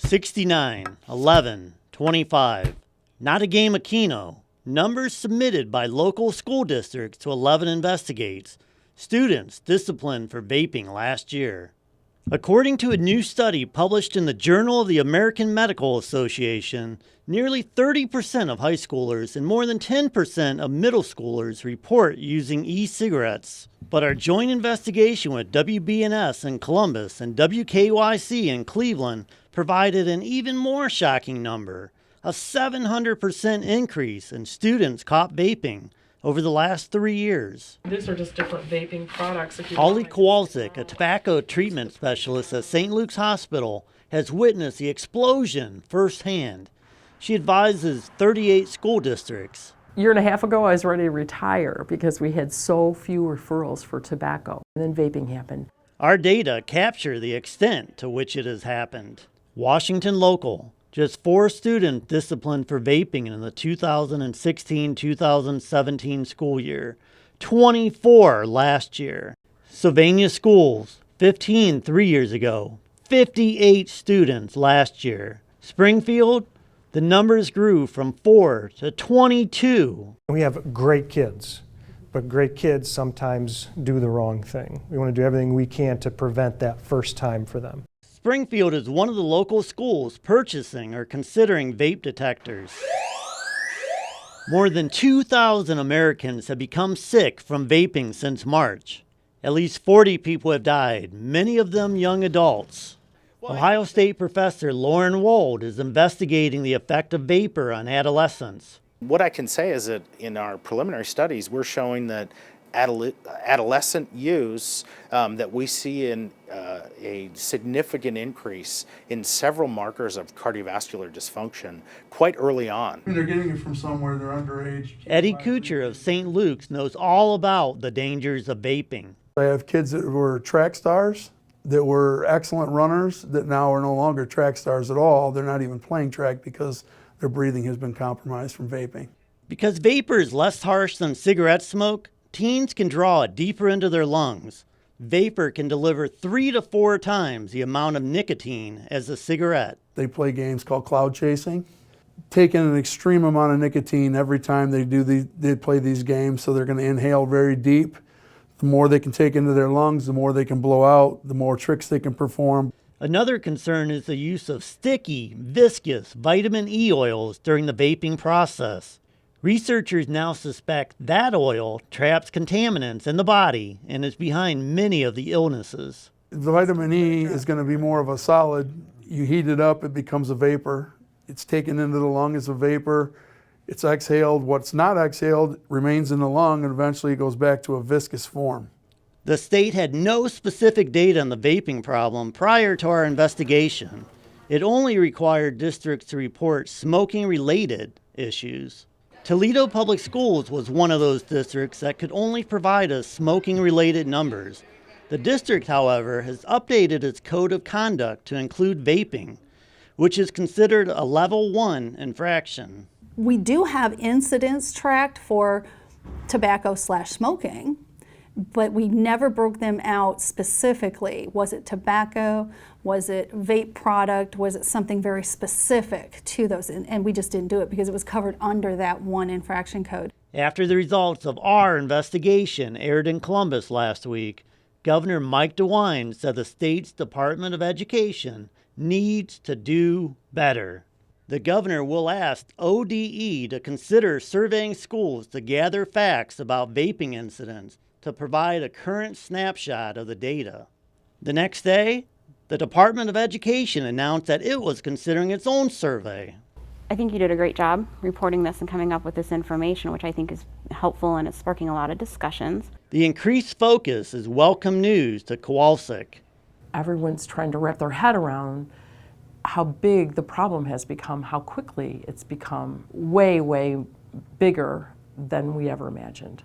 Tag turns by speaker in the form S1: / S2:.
S1: 69, 11, 25. Not a game of Keno. Numbers submitted by local school districts to 11 Investigates. Students disciplined for vaping last year. According to a new study published in the Journal of the American Medical Association, nearly 30% of high schoolers and more than 10% of middle schoolers report using e-cigarettes. But our joint investigation with WBNS in Columbus and WKYC in Cleveland provided an even more shocking number, a 700% increase in students caught vaping over the last 3 years.
S2: These are just different vaping products.
S1: Holly Kowalczyk, a tobacco treatment specialist at St. Luke's Hospital, has witnessed the explosion firsthand. She advises 38 school districts.
S3: A year and a half ago, I was ready to retire because we had so few referrals for tobacco. And then vaping happened.
S1: Our data capture the extent to which it has happened. Washington Local. Just 4 students disciplined for vaping in the 2016-2017 school year, 24 last year. Sylvania Schools, 15 3 years ago, 58 students last year. Springfield, the numbers grew from 4 to 22.
S4: We have great kids, but great kids sometimes do the wrong thing. We want to do everything we can to prevent that first time for them.
S1: Springfield is one of the local schools purchasing or considering vape detectors. More than 2,000 Americans have become sick from vaping since March. At least 40 people have died, many of them young adults. Ohio State professor Lauren Wold is investigating the effect of vapor on adolescents.
S5: What I can say is that in our preliminary studies, we're showing that adolescent use, that we see in a significant increase in several markers of cardiovascular dysfunction quite early on.
S6: They're getting it from somewhere, they're underage.
S1: Eddie Kuchar of St. Luke's knows all about the dangers of vaping.
S6: I have kids that were track stars, that were excellent runners, that now are no longer track stars at all. They're not even playing track because their breathing has been compromised from vaping.
S1: Because vapor is less harsh than cigarette smoke, teens can draw it deeper into their lungs. Vapor can deliver 3 to 4 times the amount of nicotine as a cigarette.
S6: They play games called cloud chasing, taking an extreme amount of nicotine every time they play these games, so they're going to inhale very deep. The more they can take into their lungs, the more they can blow out, the more tricks they can perform.
S1: Another concern is the use of sticky, viscous vitamin E oils during the vaping process. Researchers now suspect that oil traps contaminants in the body and is behind many of the illnesses.
S6: The vitamin E is going to be more of a solid. You heat it up, it becomes a vapor. It's taken into the lung as a vapor. It's exhaled. What's not exhaled remains in the lung and eventually it goes back to a viscous form.
S1: The state had no specific data on the vaping problem prior to our investigation. It only required districts to report smoking-related issues. Toledo Public Schools was one of those districts that could only provide us smoking-related numbers. The district, however, has updated its code of conduct to include vaping, which is considered a level 1 infraction.
S7: We do have incidents tracked for tobacco/smoking, but we never broke them out specifically. Was it tobacco? Was it vape product? Was it something very specific to those? And we just didn't do it because it was covered under that 1 infraction code.
S1: After the results of our investigation aired in Columbus last week, Governor Mike DeWine said the state's Department of Education needs to do better. The governor will ask ODE to consider surveying schools to gather facts about vaping incidents to provide a current snapshot of the data. The next day, the Department of Education announced that it was considering its own survey.
S8: I think you did a great job reporting this and coming up with this information, which I think is helpful and it's sparking a lot of discussions.
S1: The increased focus is welcome news to Kowalczyk.
S3: Everyone's trying to wrap their head around how big the problem has become, how quickly it's become way, way bigger than we ever imagined.